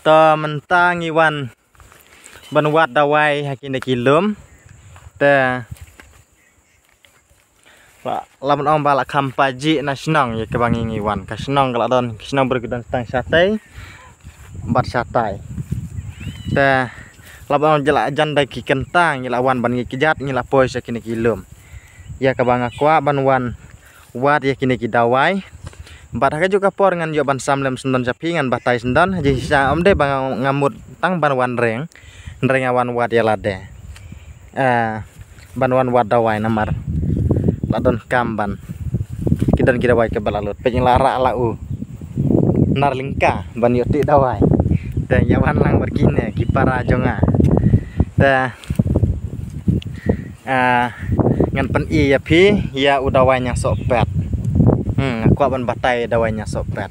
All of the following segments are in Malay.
ta mentang iwan banwat dawai hakin kilum ta lamun om bala kampaji na senang ya kebangi iwan ka senang kalau don senang berkedan tang satai bat satai ta lamun jela jan bagi kentang lawan ban kijat ngila poi sakin kilum ya kabanga kwa banwan wat ya kini dawai bat ha juga por ngan yo ban samlem sendon sapi ngan batai sendon haji sa om de bang ngamut tang banwan reng awan wat ya lade banwan wat dawai namar ladon kamban kidan kida wai ke balalut pe lara lau narlingka ban yoti dawai dan yawan lang berkine kipara jonga ta ngan pen i ya pi ya udawainya sopet aku ban batai dawainya sopet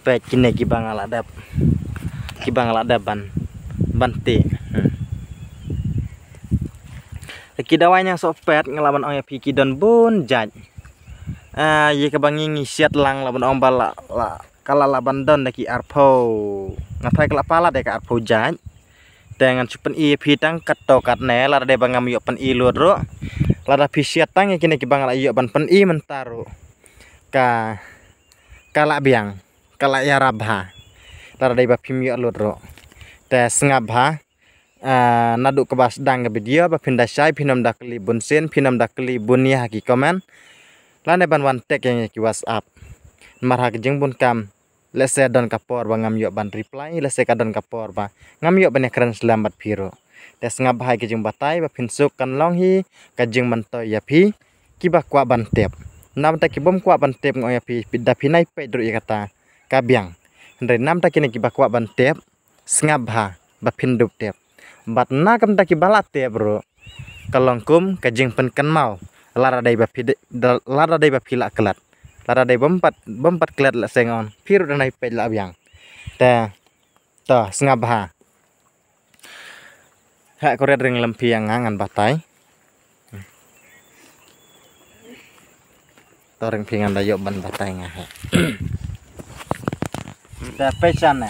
pe kine kibang aladap ban banti kidawainya sopet ngelawan ong ya pi kidon bun jaj ye kebangi ngisiat lang lawan ong bala kala laban don daki arpo ngatai kala pala dek arpo jaj dengan cupen i pi tang katokat ne lara de bangam yo pen i luro lara pi siat tang kini kibang la yo ban pen i mentaru kala biang kala ya rabha lara de ba pim yo luro te sengabha nadu kebas dang ke video ba pindah syai pinam dakli bunsin pinam dakli bunia haki komen lane ban wan tek yang ki whatsapp marha jeng bun kam lese don kapor ba ngam yo ban reply lese ka don kapor ba ngam yo ban ekran selamat piro tes ngab hai ke jeng batai ba pinsuk kan long hi ka jeng manto ya pi ki ba kwa ban tep nam ta ki bom kwa ban tep ngo ya pi da pinai pe dru ya kata kabyang ndre nam ta kini ki ba kwa ban tep ngab ha ba pindup tep bat na kam taki balat ya bro kalongkum kajing penkan mau lara dai ba pila kelat lara dai bompat kelat la sengon piru danai pe la abyang ta sengabha ha koret ring lempi yang ngangan batai toreng pingan dayo ban batai ngahe ta pesan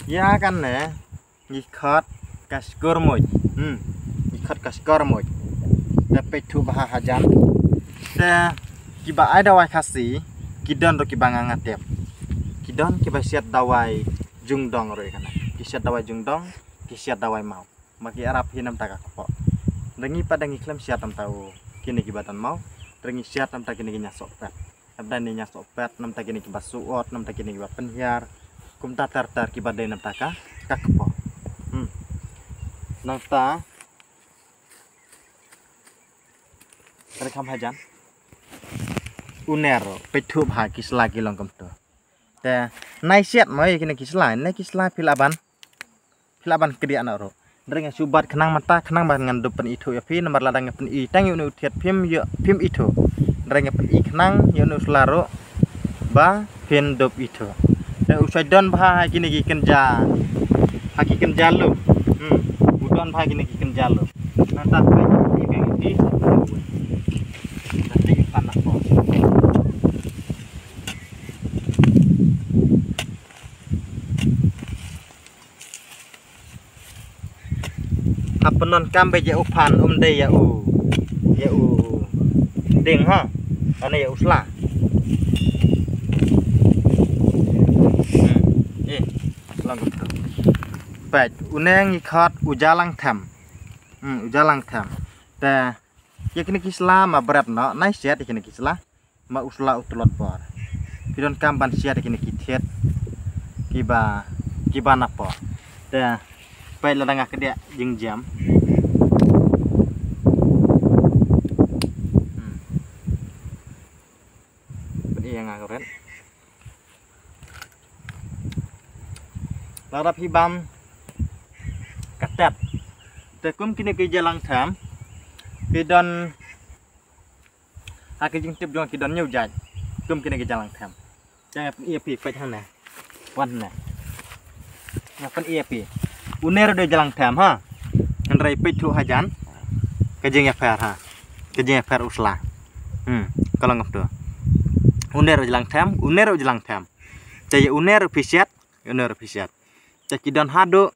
ya kan ne ngikhat kaskor moj ngikhat kaskor moj dapat tu bah hajan te kiba ai dawai khasi kidon ro kiba ngatep kidon kiba siat dawai jungdong ro kana kisiat dawai jungdong kisiat dawai mau maki arab hinam taka ko rengi pada ngiklam siat tam tahu kini kiba tan mau rengi siat tam tak kini nya sopet abdan nya sopet nam tak kini kiba suot nam tak kini kiba penhiar kum tatar kiba dai nam taka kakpo nangta rekam hajan unero petu bha kisla kilong kamto te nai siat mai kini kisla pilaban kedi anak ro drenga subat kenang mata kenang ban ngan dupen itu ya pi nomor ladang pen i tang yu utiat pim itu drenga pen i kenang yu slaro ba pin dup itu te usai don bha kini ki kenja haki kenja lu udon bha kini ki kenja lu nanti pe ibeng di nanti tanah po apenon kambe ya upan de ya u ding ha ane ya usla lang pet uneng ikhat ujalang tham te yakini kisla ma berat no nai siat yakini kisla ma usla utlot por pidon kamban siat yakini kithet kiba napo te pe ladang akedia jeng jam yang ngakoret larap hibam katet tekum kini ke jalang tham kidon hake jing tip jong kidon nyau jaj kum kini ke jalang tham jangan ia pi pet hana wan na ngapan ia pi uner de jalang tham ha nrai pet tu hajan kejeng ya fer ha kejeng ya fer usla kalau ngap tu uner jalang tham caya uner pisiat Uner pisiat. Tekidon hado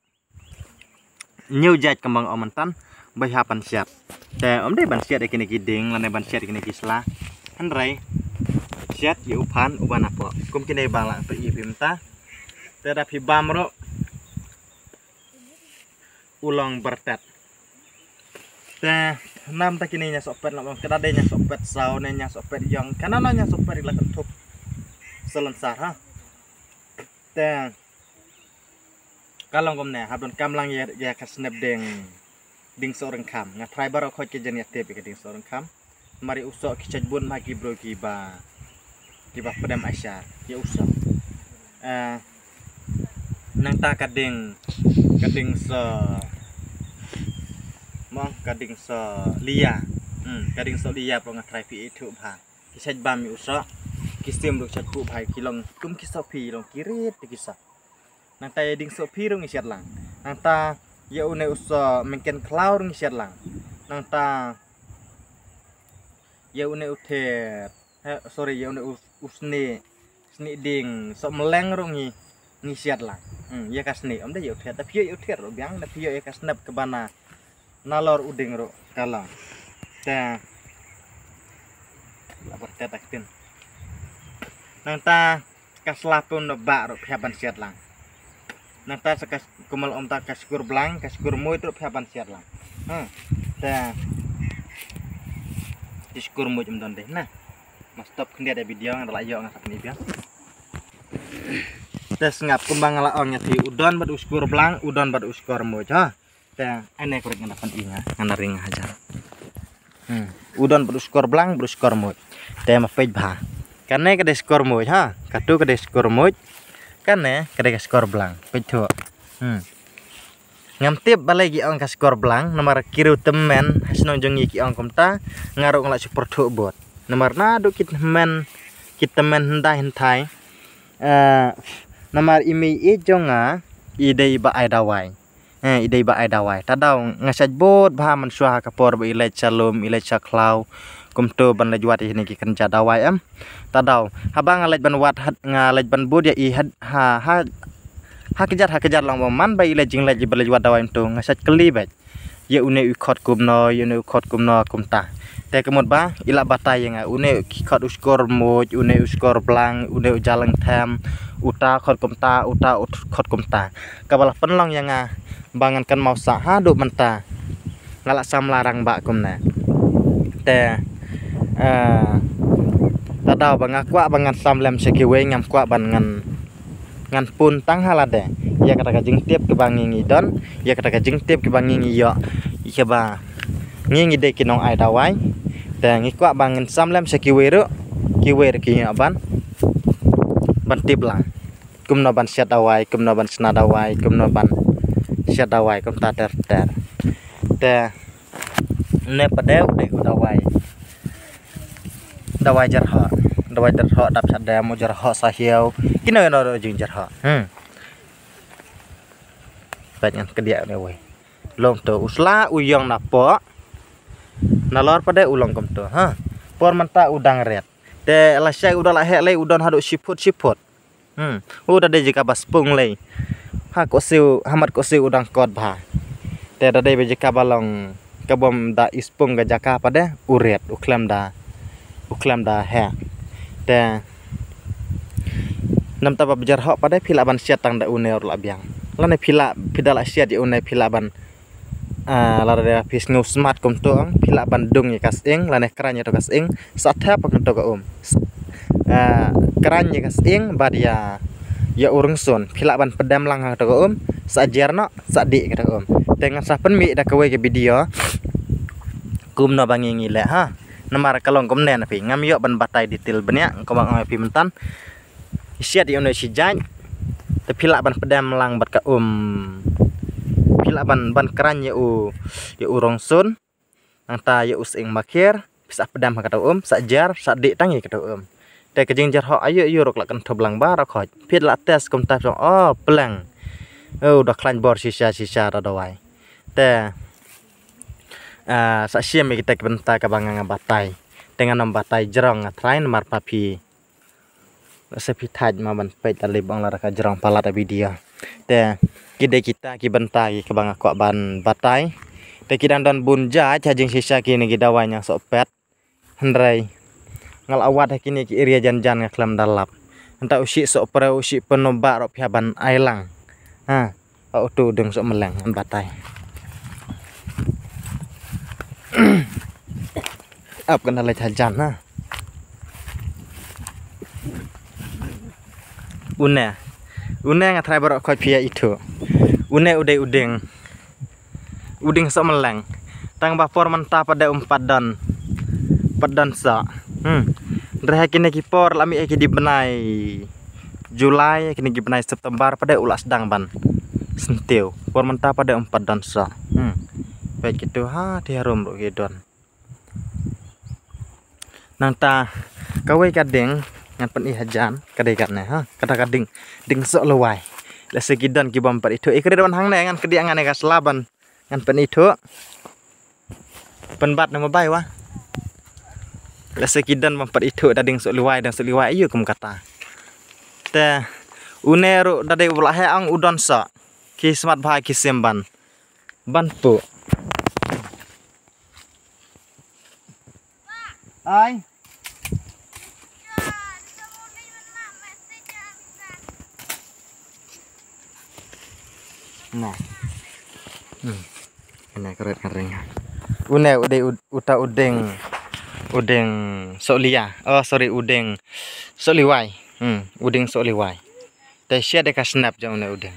new jaj kembang omantan berhapan siat. Te om deh ban siat kini kiding, lane ban siat kini kisla. Andrai siat yu upan uban apa? Kum kini bala pergi pimta. Te dapi bamro ulang bertet. Te nam tak kini nya sopet nak kita ada nya sopet sau nya sopet yang karena nya sopet ila ketup selensar ha. Te kalau komne habon kamlang ya kasnep ding seorang kam nga try baro khoj ke jenia tepi ke ding seorang kam mari usok kicaj bun magi bro kiba pedam asyar ya usok nang ta kading se lia kading so lia pro nga try pi itu bha kicaj bam mi usok kistim lu chat ku bhai kilong kum kisopi long kirit kisah nang ta ding so pirung isiat lang nang ta ya une uso mungkin cloud ngisiat lang nang ta ya une uter sorry ya une usni ding so meleng rungi ngisiat lang ya kasni om deh ya uter tapi ya uter ro biang tapi ya kasnap ke bana nalor uding ro kala ta lapor tetaktin nang ta kaslapun bak ro phaban siat lang nang ta sekas kumal om ta kaskur blang kaskur moy tru phaban siat lang ta diskur moy jam don deh nah mas stop kendia ada video ngala yo ngasak ni biang tes ngap kembang ngala ong ti udon bad uskur blang udon bad uskur moy ha ta ane kurek ngadapan inga ngana ring hajar udon bad uskur blang bad uskur moy ta ma pej bha karena kade skor moy ha katu kade skor moy karena kade skor blang pejo ngam tip balai gi ong skor blang nomor kiru temen hasnong jongi ki ong komta ngaruk ngalak support bot nomor na do kit men hentai nomor imi e jonga ide ba ai dawai ide ba ai dawai tadau ngasaj bot bha man suha kapor ba ilai chalum ilai chaklau kumto ban lajwat ini ki kerja dawai tadau habang ngalaj ban wat ngalaj ban bud ya i ha kejar long man bai ilai jing laj balaj wat dawai tu ngasaj keli bet ya une ukot kumno kumta te kemot ba ila batai yang une khot uskor moj une uskor blang une jalang tham uta khot kumta khot kumta kabala penlong yang bangan kan mau sa ha do menta ngalak sam larang ba kumna te tadau bangakwa bangan samlem sekiwe ngam kwa bangan ngan pun tang halade ya kata jeng tiap ke bangingi don ya kata jeng tiap ke bangingi yo iya ba ngingi de kinong ai dawai te ngikwa bangan samlem sekiwe ro kiwe ki ban tip lang kumno ban syat dawai kumno ban sna dawai kumno ban syat dawai kum ta ter te ne padeu de dawai jarha dap sada mo jarha sahiau kino no jing jarha banyak kedia ne we long to usla uyong napo nalor pada ulong kom to por manta udang red te la syai udah la hek le udon haduk siput udah de jika bas pung le ha ko siu hamat ko siu udang kot bha te da de jika balong kabom da ispung ga jaka pada uret uklam da he te nam ta bajar hok pada pila ban siat tang da uneor la biang lane pidala siat di une pila ban la da pis ngu smart kom to pila ban dung ya kas ing lane kranya to kas ing satha pak to ka kranya kas ing badia ya urung sun pila ban pedam lang to ka sajarno sadi ka to dengan sapen mi da kawe ke video kumno bangingi le ha namar kalong komnen api ngam yo ban batai detail banyak ko bang api mentan isiat di ono si jan te pila ban pedam lang bat ka pila ban keran ya urong sun nang ta ya using makir bisa pedam ka to sajar sadi tangi ka to te kejing jar ho ayo yo rok lakan thoblang bar khoj pit la tes kom ta pelang udah klan bor sisa ra dawai te saksiam kita kebenta kabanga batai dengan nom batai jerong train mar papi sepithaj ma ban pej tali bang lara ka jerang palat abi dia te kide kita ki bentai ke bang aku ban batai te kidan dan bunja cajing sisa kini gidawanya sok pet hendrai ngal awat kini ki area jan-jan ngaklam dalap entah usi sok pre usi penobak rok piaban ailang ha auto deng sok meleng an batai ap kena le jajan ha une ngathrai barok khoi phia itu une udeng sok meleng tang bapor mentah pada 4 dan sa reha kini kipor lami ki dibenai Julai kini dibenai September pada ulas sedang ban sentiu por mentah pada 4 dan sa baik gitu ha diharum ro gedon nanta kawai kadeng ngan pen hajan kadai katne ha kata kading ding sok lewai la segidan ki bam par itu ikre don hang ne ngan kedi angan ka selaban ngan pen itu penbat nama bai wa la segidan bam par itu dading sok lewai dan sok lewai iyo kum kata te unero dadai ulah ang udon sa ki smart bha ki semban bantu ai nah ini keren une uta udeng solia udeng soliwai udeng soliwai te sia deka snap jang une udeng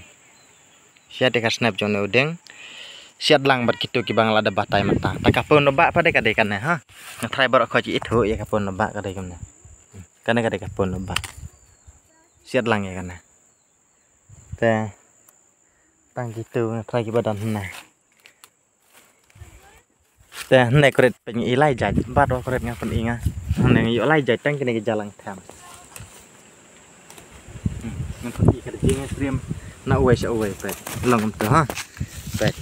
sia deka snap jang une udeng sia lang bar kitu ki bang lada batai mata ta kapun nobak pada kadai kan ha ngatrai barok khoji itu ya kapun nobak kadai kan kana kadai kapun nobak sia lang ya kan te tang gitu ngatrai ki badan nah te nek kret pen ilai jaj bad wa kret ngapen inga neng yo lai jaj tang kini jalang tham ngapen ki kada jing stream na uwe sa uwe pet long to ha pet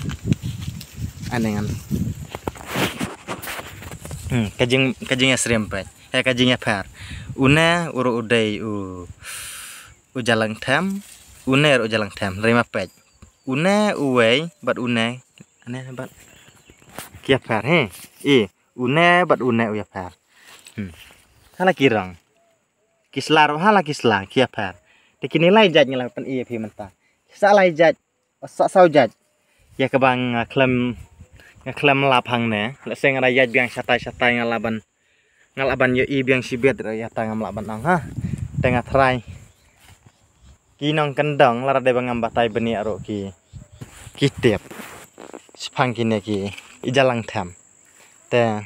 anengan kajing stream pet kajing par una uru udai u jalang tham une ru jalang tham rima pet une uwe bat une ane bat kia par he une bat une uya par hala kirang kislar hala kisla kia par tekini lai jaj ngala pen iya pi menta sa lai jaj sa sau jaj ya ke bang klem lapang ne la seng ra jaj biang satai ngalaban yo i biang sibet ya tang ngalaban ang ha tengah try kinong kendang lara de bangam batai beni aro ki tiap spang kini ki ijalang tham te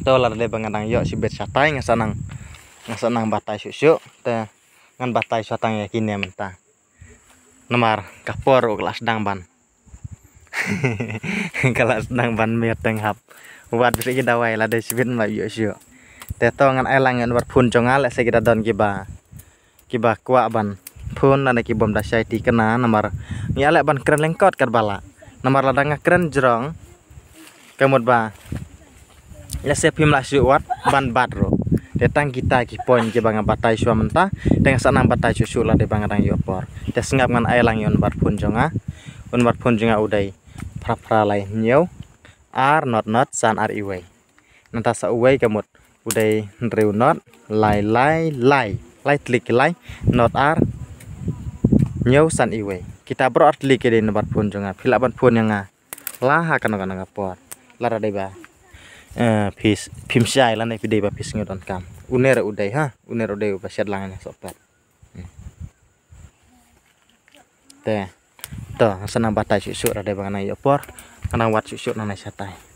to lara de bangadang yo sibet satai ngasanang batai susu te ngan batai satang ya kini menta nomor kapor kelas dang ban kelas dang ban mir tenghap buat bisa kita wai la de sibet ma yo syo te to ngan elang ngan war phun jongal se kita don kiba kwa ban phun na ki bom dasai ti kena nomor ni ale ban keren lengkot kar bala nomor ladang keren jerong kemud ba ya se pim la wat ban badro detang kita ki poin ki bang batai sua menta dengan sanang batai susu la de bang dang yopor te sengap ngan elang yon bar phun jonga udai pra lai nyau ar not san ar iwei nanta sa uwei kemud udai nreu not lai klik lai not ar nyau san iwei kita bro art klik de bar phun jonga phila ban phun yang la ha kan ngapor lara de ba phim sai lan video ba phis ngodon kam uner udai ba syad langan sopat te to sanang batai susu ra de bang na yopor kanang wat susu na satai